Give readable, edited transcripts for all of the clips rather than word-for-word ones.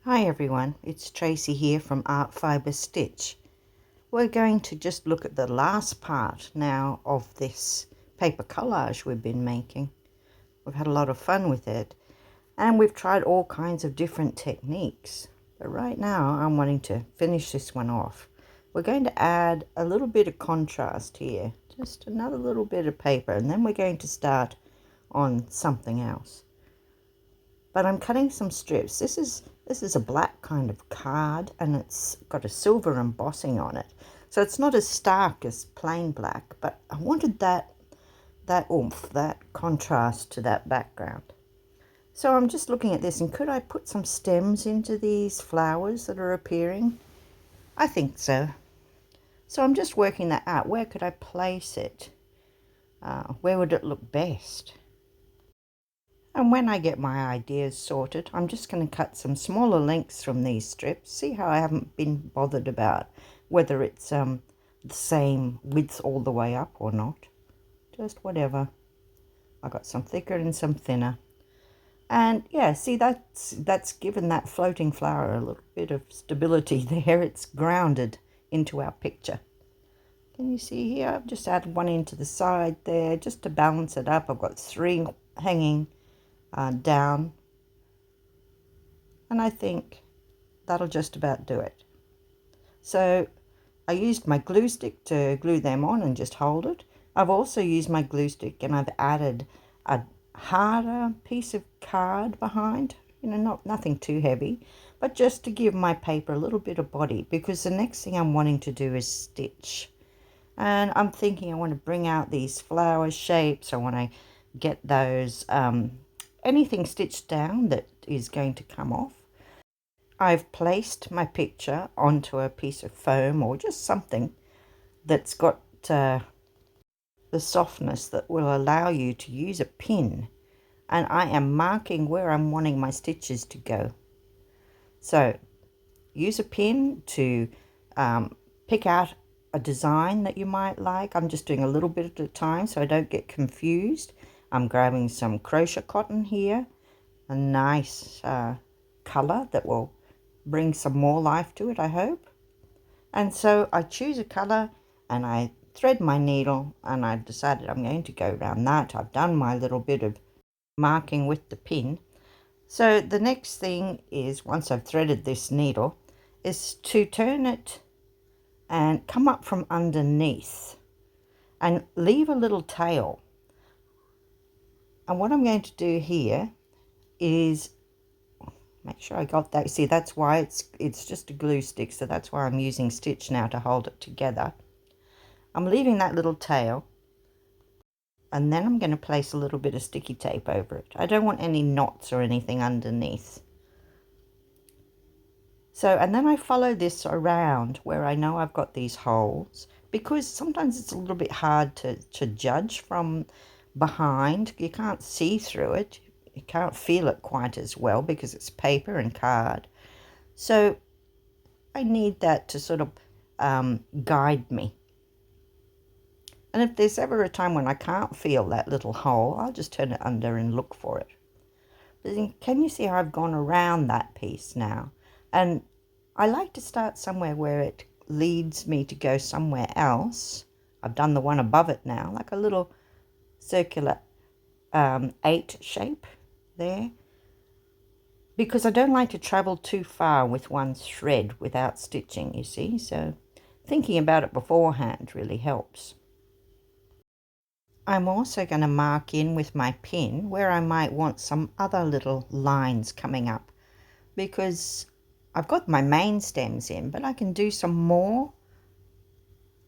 Hi everyone, it's Tracy here from Art Fibre Stitch. We're going to just look at the last part now of this paper collage we've been making. We've had a lot of fun with it and we've tried all kinds of different techniques. But right now I'm wanting to finish this one off. We're going to add a little bit of contrast here, just another little bit of paper, and then we're going to start on something else. But I'm cutting some strips. This is a black kind of card and it's got a silver embossing on it. So it's not as stark as plain black, but I wanted that oomph, that contrast to that background. So I'm just looking at this, and could I put some stems into these flowers that are appearing? I think so. So I'm just working that out. Where could I place it? Where would it look best? And when I get my ideas sorted, I'm just going to cut some smaller lengths from these strips. See how I haven't been bothered about whether it's the same width all the way up or not. Just whatever. I got some thicker and some thinner. And yeah, see, that's given that floating flower a little bit of stability there. It's grounded into our picture. Can you see here? I've just added one into the side there just to balance it up. I've got three hanging down, and I think that'll just about do it. So I used my glue stick to glue them on and just hold it. I've also used my glue stick and I've added a harder piece of card behind, nothing too heavy, but just to give my paper a little bit of body, because the next thing I'm wanting to do is stitch. And I'm thinking I want to bring out these flower shapes. I want to get those anything stitched down that is going to come off. I've placed my picture onto a piece of foam or just something that's got the softness that will allow you to use a pin, and I am marking where I'm wanting my stitches to go. So use a pin to pick out a design that you might like. I'm just doing a little bit at a time so I don't get confused. I'm grabbing some crochet cotton here, a nice color that will bring some more life to it, I hope. And so I choose a color and I thread my needle, and I've decided I'm going to go around that. I've done my little bit of marking with the pin. So the next thing is, once I've threaded this needle, is to turn it and come up from underneath and leave a little tail. And what I'm going to do here is make sure I got that. See, that's why it's just a glue stick, so that's why I'm using stitch now to hold it together. I'm leaving that little tail, and then I'm going to place a little bit of sticky tape over it. I don't want any knots or anything underneath. So, and then I follow this around where I know I've got these holes, because sometimes it's a little bit hard to judge from behind. You can't see through it. You can't feel it quite as well because it's paper and card. So I need that to sort of guide me. And if there's ever a time when I can't feel that little hole, I'll just turn it under and look for it. But can you see how I've gone around that piece now? And I like to start somewhere where it leads me to go somewhere else. I've done the one above it now, like a little circular 8 shape there, because I don't like to travel too far with one thread without stitching, you see. So thinking about it beforehand really helps. I'm also going to mark in with my pin where I might want some other little lines coming up, because I've got my main stems in, but I can do some more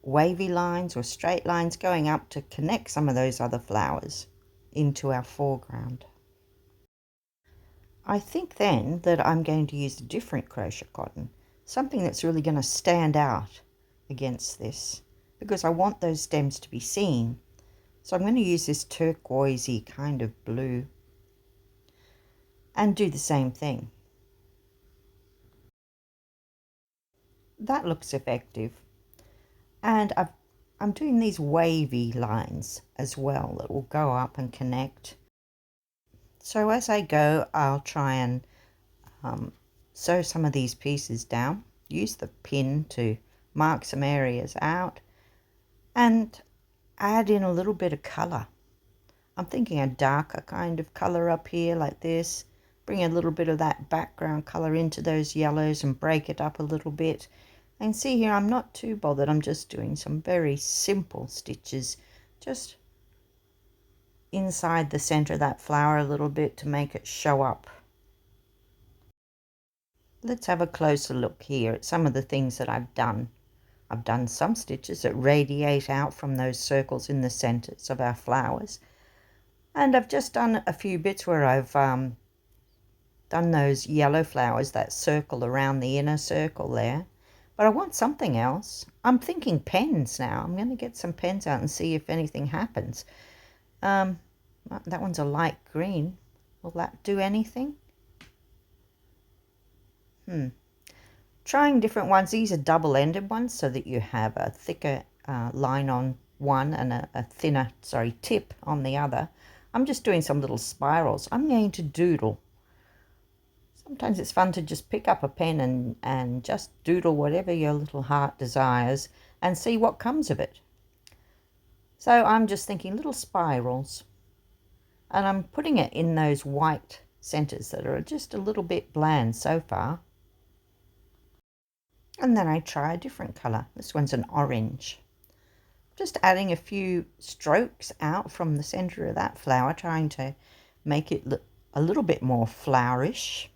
wavy lines or straight lines going up to connect some of those other flowers into our foreground. I think then that I'm going to use a different crochet cotton, something that's really going to stand out against this, because I want those stems to be seen. So I'm going to use this turquoisey kind of blue and do the same thing. That looks effective. And I'm doing these wavy lines as well that will go up and connect. So as I go, I'll try and sew some of these pieces down, use the pin to mark some areas out, and add in a little bit of colour. I'm thinking a darker kind of colour up here like this. Bring a little bit of that background colour into those yellows and break it up a little bit. And see here, I'm not too bothered. I'm just doing some very simple stitches, just inside the centre of that flower a little bit to make it show up. Let's have a closer look here at some of the things that I've done. I've done some stitches that radiate out from those circles in the centres of our flowers. And I've just done a few bits where I've done those yellow flowers that circle around the inner circle there. But I want something else. I'm thinking pens now. I'm going to get some pens out and see if anything happens. That one's a light green. Will that do anything? Trying different ones. These are double-ended ones so that you have a thicker line on one and a thinner, tip on the other. I'm just doing some little spirals. I'm going to doodle. Sometimes it's fun to just pick up a pen and just doodle whatever your little heart desires and see what comes of it. So I'm just thinking little spirals. And I'm putting it in those white centres that are just a little bit bland so far. And then I try a different colour. This one's an orange. Just adding a few strokes out from the centre of that flower, trying to make it look a little bit more flourish.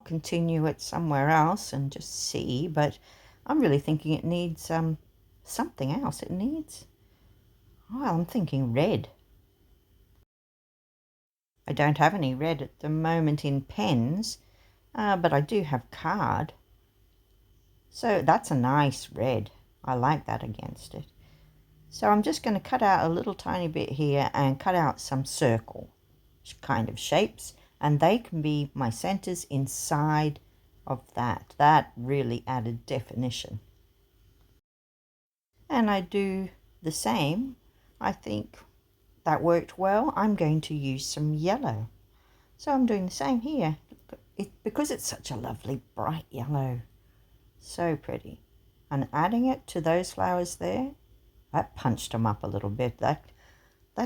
Continue it somewhere else and just see, but I'm really thinking it needs something else. It needs, well, I'm thinking red. I don't have any red at the moment in pens, but I do have card. So that's a nice red. I like that against it. So I'm just going to cut out a little tiny bit here and cut out some circle kind of shapes, and they can be my centers inside of that. That really added definition. And I do the same. I think that worked well. I'm going to use some yellow. So I'm doing the same here. Because it's such a lovely bright yellow. So pretty. And adding it to those flowers there, that punched them up a little bit. That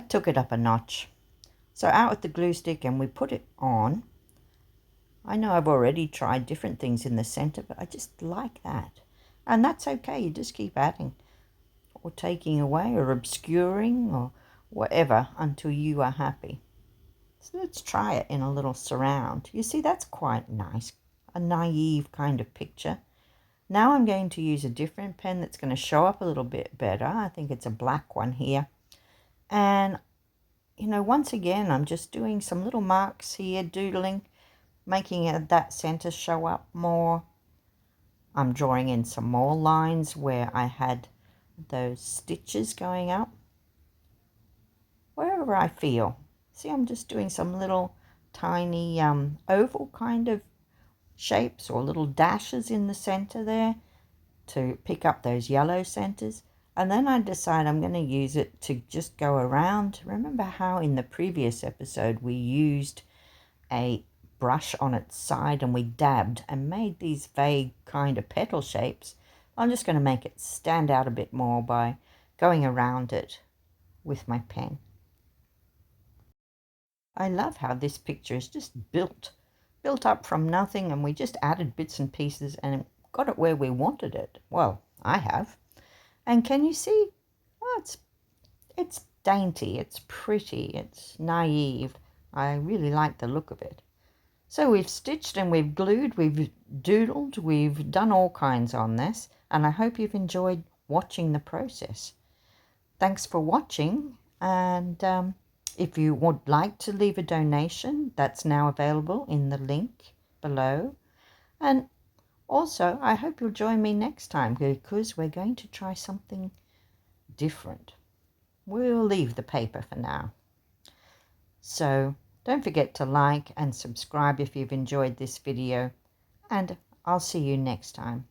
took it up a notch. So out with the glue stick and we put it on. I know I've already tried different things in the center, but I just like that. And that's okay. You just keep adding or taking away or obscuring or whatever until you are happy. So let's try it in a little surround. You see, that's quite nice. A naive kind of picture. Now I'm going to use a different pen that's going to show up a little bit better. I think it's a black one here. And, you know, once again, I'm just doing some little marks here, doodling, making that center show up more. I'm drawing in some more lines where I had those stitches going up. Wherever I feel. See, I'm just doing some little tiny oval kind of shapes or little dashes in the center there to pick up those yellow centers. And then I decide I'm going to use it to just go around. Remember how in the previous episode we used a brush on its side and we dabbed and made these vague kind of petal shapes? I'm just going to make it stand out a bit more by going around it with my pen. I love how this picture is just built up from nothing, and we just added bits and pieces and got it where we wanted it. Well, I have. And can you see? Oh, it's dainty, it's pretty, it's naive. I really like the look of it. So we've stitched and we've glued, we've doodled, we've done all kinds on this, and I hope you've enjoyed watching the process. Thanks for watching, and if you would like to leave a donation, that's now available in the link below. And also, I hope you'll join me next time because we're going to try something different. We'll leave the paper for now. So don't forget to like and subscribe if you've enjoyed this video, and I'll see you next time.